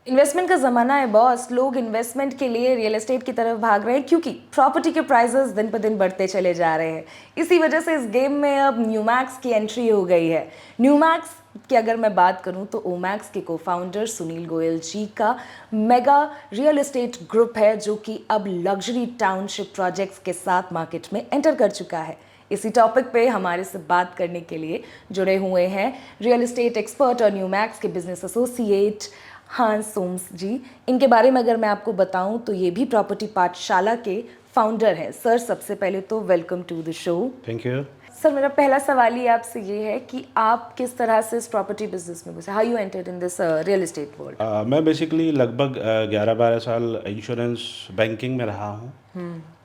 Investment का ज़माना है बॉस। लोग इन्वेस्टमेंट के लिए रियल एस्टेट की तरफ भाग रहे हैं क्योंकि प्रॉपर्टी के प्राइसेस दिन पर दिन बढ़ते चले जा रहे हैं। इसी वजह से इस गेम में अब न्यूमैक्स की एंट्री हो गई है। न्यूमैक्स की अगर मैं बात करूं तो ओमैक्स के को फाउंडर सुनील गोयल जी का मेगा रियल एस्टेट ग्रुप है जो कि अब लग्जरी टाउनशिप प्रोजेक्ट्स के साथ मार्केट में एंटर कर चुका है। इसी टॉपिक पे हमारे से बात करने के लिए जुड़े हुए हैं रियल एस्टेट एक्सपर्ट और न्यूमैक्स के बिजनेस एसोसिएट हांस सोम्स जी। इनके बारे में अगर मैं आपको बताऊं तो ये भी प्रॉपर्टी पाठशाला के फाउंडर हैं। सर, सबसे पहले तो welcome to the show. Thank you. Sir, मेरा पहला सवाल ही आपसे ये है कि आप किस तरह से इस प्रॉपर्टी बिजनेस में घुसे, how you entered in this real estate world? मैं बेसिकली लगभग 11-12 साल इंश्योरेंस बैंकिंग में रहा हूँ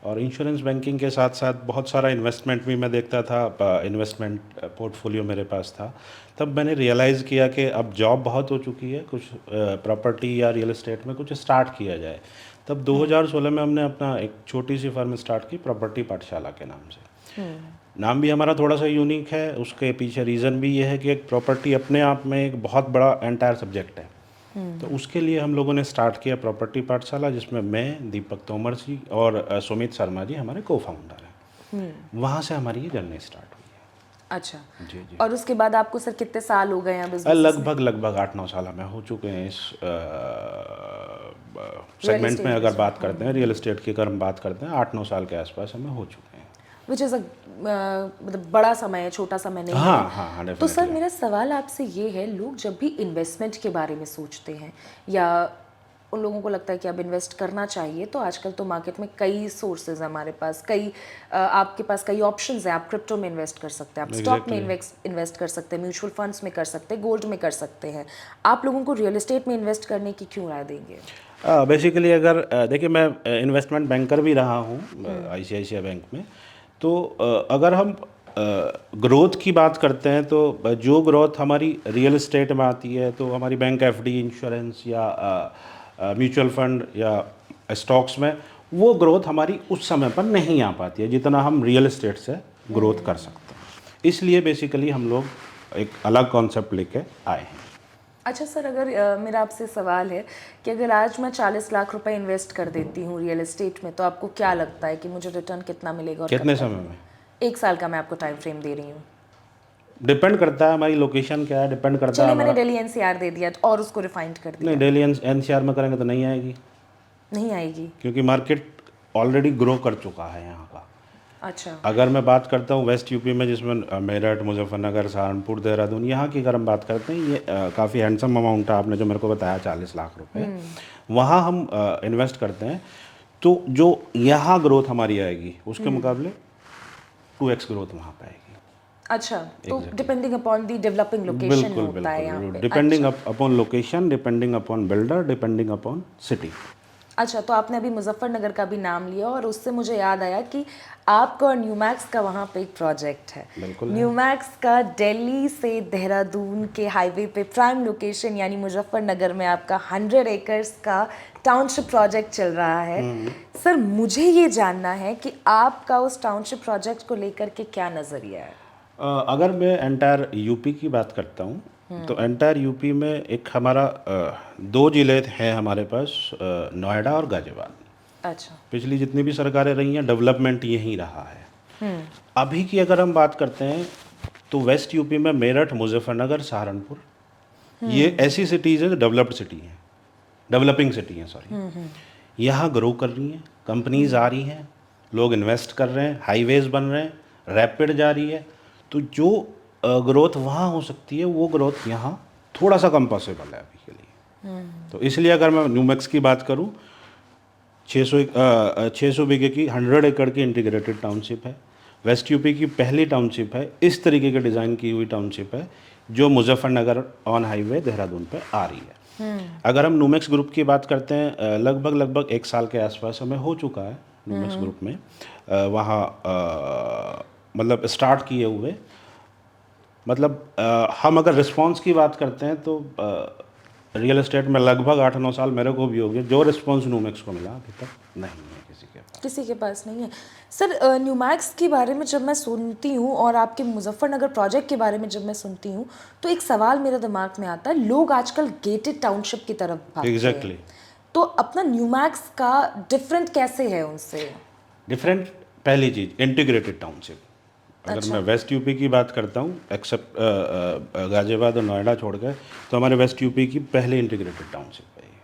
और इंश्योरेंस बैंकिंग के साथ साथ बहुत सारा इन्वेस्टमेंट भी मैं देखता था। इन्वेस्टमेंट पोर्टफोलियो मेरे पास था। तब मैंने रियलाइज़ किया कि अब जॉब बहुत हो चुकी है, कुछ प्रॉपर्टी या रियल एस्टेट में कुछ स्टार्ट किया जाए। तब 2016 में हमने अपना एक छोटी सी फर्म स्टार्ट की प्रॉपर्टी पाठशाला के नाम से। नाम भी हमारा थोड़ा सा यूनिक है। उसके पीछे रीज़न भी ये है कि एक प्रॉपर्टी अपने आप में एक बहुत बड़ा एंटायर सब्जेक्ट है। तो उसके लिए हम लोगों ने स्टार्ट किया प्रॉपर्टी पाठशाला, जिसमें मैं, दीपक तोमर जी और सुमित शर्मा जी हमारे को फाउंडर हैं। वहाँ से हमारी ये जर्नी स्टार्ट हुई है। अच्छा जी जी। और उसके बाद आपको सर कितने साल हो गए हैं बिजनेस में? लगभग 8-9 साल हमें हो चुके हैं इस सेगमेंट में। अगर बात करते हैं रियल एस्टेट की, अगर हम बात करते हैं 8-9 साल के आसपास हमें हो चुके हैं। विच इज़ मतलब बड़ा समय है, छोटा समय नहीं है। हाँ, तो सर, मेरा सवाल आपसे ये है, लोग जब भी इन्वेस्टमेंट के बारे में सोचते हैं या उन लोगों को लगता है कि अब इन्वेस्ट करना चाहिए, तो आजकल तो मार्केट में कई सोर्सेज हैं हमारे पास, आपके पास कई ऑप्शंस हैं। आप क्रिप्टो में इन्वेस्ट कर सकते हैं, आप स्टॉक में इन्वेस्ट कर सकते हैं, म्यूचुअल फंड्स में कर सकते हैं, गोल्ड में कर सकते हैं। आप लोगों को रियल एस्टेट में इन्वेस्ट करने की क्यों राय देंगे? बेसिकली अगर देखिए, मैं इन्वेस्टमेंट बैंकर भी रहा हूँ ICICI बैंक में। तो अगर हम ग्रोथ की बात करते हैं तो जो ग्रोथ हमारी रियल एस्टेट में आती है, तो हमारी बैंक FD, इंश्योरेंस या म्यूचुअल फंड या स्टॉक्स में, वो ग्रोथ हमारी उस समय पर नहीं आ पाती है जितना हम रियल एस्टेट से ग्रोथ कर सकते हैं। इसलिए बेसिकली हम लोग एक अलग कॉन्सेप्ट लेके आए हैं। अच्छा सर, अगर मेरा आपसे सवाल है कि अगर आज मैं 40 लाख रुपए इन्वेस्ट कर देती हूँ रियल एस्टेट में, तो आपको क्या लगता है कि मुझे रिटर्न कितना मिलेगा और कितने समय में? 1 साल का मैं आपको टाइम फ्रेम दे रही हूँ। डिपेंड करता है हमारी लोकेशन क्या है, डिपेंड करता है। चलिए, मैंने दिल्ली NCR दे दिया और उसको रिफाइंड कर दिया। नहीं, दिल्ली NCR में करेंगे तो नहीं आएगी, नहीं आएगी क्योंकि मार्केट ऑलरेडी ग्रो कर चुका है यहाँ का। अच्छा। अगर मैं बात करता हूँ वेस्ट यूपी में, जिसमें मेरठ, मुजफ्फरनगर, सहारनपुर, देहरादून, यहाँ की अगर हम बात करते हैं, ये काफ़ी हैंडसम अमाउंट है। आपने जो मेरे को बताया 40 लाख रुपए, वहाँ हम इन्वेस्ट करते हैं, तो जो यहाँ ग्रोथ हमारी आएगी उसके मुकाबले 2x ग्रोथ वहाँ पे आएगी। अच्छा, तो depending upon the developing location होता है यहाँ पे। Depending upon location, depending upon builder, depending upon city. अच्छा, तो आपने अभी मुजफ्फरनगर का भी नाम लिया और उससे मुझे याद आया कि आपका और न्यूमैक्स का वहाँ पे एक प्रोजेक्ट है। बिल्कुल। न्यूमैक्स का दिल्ली से देहरादून के हाईवे पे प्राइम लोकेशन यानी मुजफ्फरनगर में आपका 100 एकर्स का टाउनशिप प्रोजेक्ट चल रहा है। सर, मुझे ये जानना है कि आपका उस टाउनशिप प्रोजेक्ट को लेकर के क्या नज़रिया है? अगर मैं एंटायर यूपी की बात करता हूँ, तो एंटायर यूपी में एक हमारा 2 जिले हैं हमारे पास, नोएडा और गाजियाबाद। अच्छा। पिछली जितनी भी सरकारें रही हैं, डेवलपमेंट यहीं रहा है। अभी की अगर हम बात करते हैं तो वेस्ट यूपी में मेरठ, मुजफ्फरनगर, सहारनपुर, ये ऐसी सिटीज़ हैं जो डेवलप्ड सिटी हैं, डेवलपिंग सिटी हैं, सॉरी। यहाँ ग्रो कर रही हैं, कंपनीज आ रही हैं, लोग इन्वेस्ट कर रहे हैं, हाईवेज बन रहे हैं, रैपिड जा रही है। तो जो ग्रोथ वहाँ हो सकती है, वो ग्रोथ यहाँ थोड़ा सा कम पॉसिबल है अभी के लिए। तो इसलिए अगर मैं न्यूमैक्स की बात करूँ, 600 बीघे की 100 एकड़ की इंटीग्रेटेड टाउनशिप है। वेस्ट यूपी की पहली टाउनशिप है, इस तरीके के डिज़ाइन की हुई टाउनशिप है, जो मुजफ्फरनगर ऑन हाईवे देहरादून पे आ रही है। अगर हम न्यूमेक्स ग्रुप की बात करते हैं, लगभग 1 साल के आसपास हमें हो चुका है न्यूमेक्स ग्रुप में। वहाँ मतलब स्टार्ट किए हुए, मतलब हम अगर रिस्पांस की बात करते हैं तो रियल एस्टेट में लगभग 8-9 साल मेरे को भी हो गए। जो रिस्पांस न्यूमेक्स को मिला अभी तक नहीं है किसी के पास। नहीं है। सर न्यूमैक्स के बारे में जब मैं सुनती हूँ और आपके मुजफ्फरनगर प्रोजेक्ट के बारे में जब मैं सुनती हूँ तो एक सवाल मेरे दिमाग में आता है, लोग आजकल गेटेड टाउनशिप की तरफ भागते हैं। एग्जैक्टली। तो अपना न्यूमैक्स का डिफरेंट कैसे है उनसे? डिफरेंट, पहली चीज़ इंटीग्रेटेड टाउनशिप। अगर मैं वेस्ट यूपी की बात करता हूँ, एक्सेप्ट गाजियाबाद और नोएडा छोड़ के, तो हमारे वेस्ट यूपी की पहली इंटीग्रेटेड टाउनशिप है ये।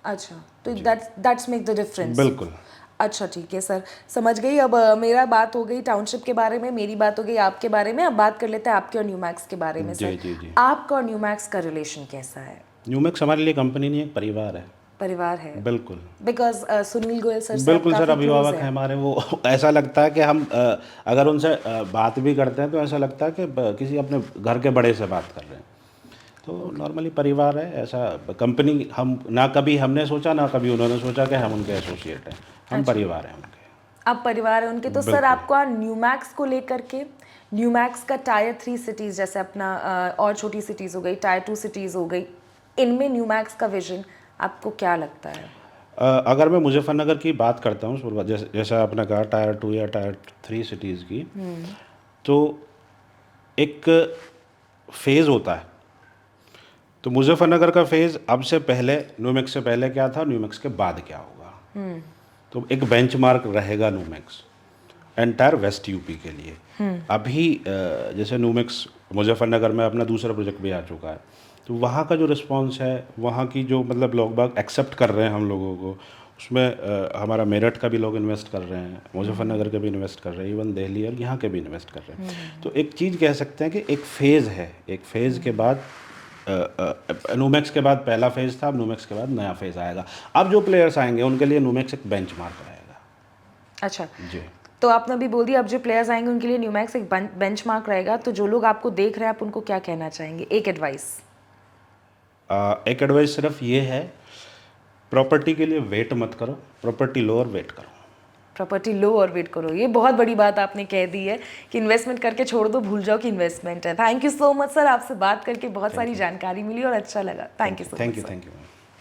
अच्छा, तो दैट्स मेक द डिफरेंस। बिल्कुल। अच्छा ठीक है सर, समझ गई। अब मेरा बात हो गई टाउनशिप के बारे में, मेरी बात हो गई आपके बारे में। अब बात कर लेते हैं आपके और न्यूमैक्स के बारे में। सर जी। आपका और न्यूमैक्स का रिलेशन कैसा है? न्यूमेक्स हमारे लिए कंपनी नहीं, एक परिवार है। परिवार है। बिल्कुल। बिकॉज सुनील गोयल सर बिल्कुल सर, अभिभावक हैं हमारे वो। ऐसा लगता है कि हम अगर उनसे बात भी करते हैं तो ऐसा लगता है कि किसी अपने घर के बड़े से बात कर रहे हैं। तो नॉर्मली परिवार है ऐसा। कंपनी हम ना कभी हमने सोचा ना कभी उन्होंने सोचा कि हम उनके एसोसिएट हैं। हम परिवार हैं उनके। आप परिवार है उनके। तो सर आपको न्यूमैक्स को लेकर के, न्यूमैक्स का टायर 3 सिटीज़ जैसे अपना और छोटी सिटीज़ हो गई, टायर 2 सिटीज़ हो गई, इनमें न्यूमैक्स का विजन आपको क्या लगता है? अगर मैं मुजफ्फरनगर की बात करता हूँ, जैसा आपने कहा टायर 2 या टायर 3 सिटीज़ की, तो एक फेज़ होता है। तो मुजफ्फरनगर का फेज़ अब से पहले, न्यूमेक्स से पहले क्या था, न्यूमेक्स के बाद क्या होगा। तो एक बेंचमार्क रहेगा न्यूमेक्स एंटायर वेस्ट यूपी के लिए। अभी जैसे न्यूमेक्स मुजफ्फरनगर में अपना दूसरा प्रोजेक्ट भी आ चुका है, तो वहाँ का जो रिस्पांस है, वहाँ की जो मतलब लोग बाग एक्सेप्ट कर रहे हैं हम लोगों को, उसमें हमारा मेरठ का भी लोग इन्वेस्ट कर रहे हैं, मुजफ्फरनगर के भी इन्वेस्ट कर रहे हैं, इवन दिल्ली और यहाँ के भी इन्वेस्ट कर रहे हैं। तो एक चीज़ कह सकते हैं कि एक फ़ेज़ है। एक फ़ेज़ के बाद न्यूमेक्स के बाद पहला फेज़ था, अब न्यूमेक्स के बाद नया फेज़ आएगा। अब जो प्लेयर्स आएंगे उनके लिए न्यूमेक्स एक बेंचमार्क रहेगा। अच्छा जी। तो आपने अभी बोल दिया, अब जो प्लेयर्स आएंगे उनके लिए न्यूमैक्स एक बेंचमार्क रहेगा। तो जो लोग आपको देख रहे हैं आप उनको क्या कहना चाहेंगे, एक एडवाइस? एक एडवाइस सिर्फ ये है, प्रॉपर्टी के लिए वेट मत करो, प्रॉपर्टी लो और वेट करो। प्रॉपर्टी लो और वेट करो, ये बहुत बड़ी बात आपने कह दी है कि इन्वेस्टमेंट करके छोड़ दो, भूल जाओ कि इन्वेस्टमेंट है। Thank you so much sir, आपसे बात करके बहुत सारी जानकारी मिली और अच्छा लगा। Thank you so much. Thank you.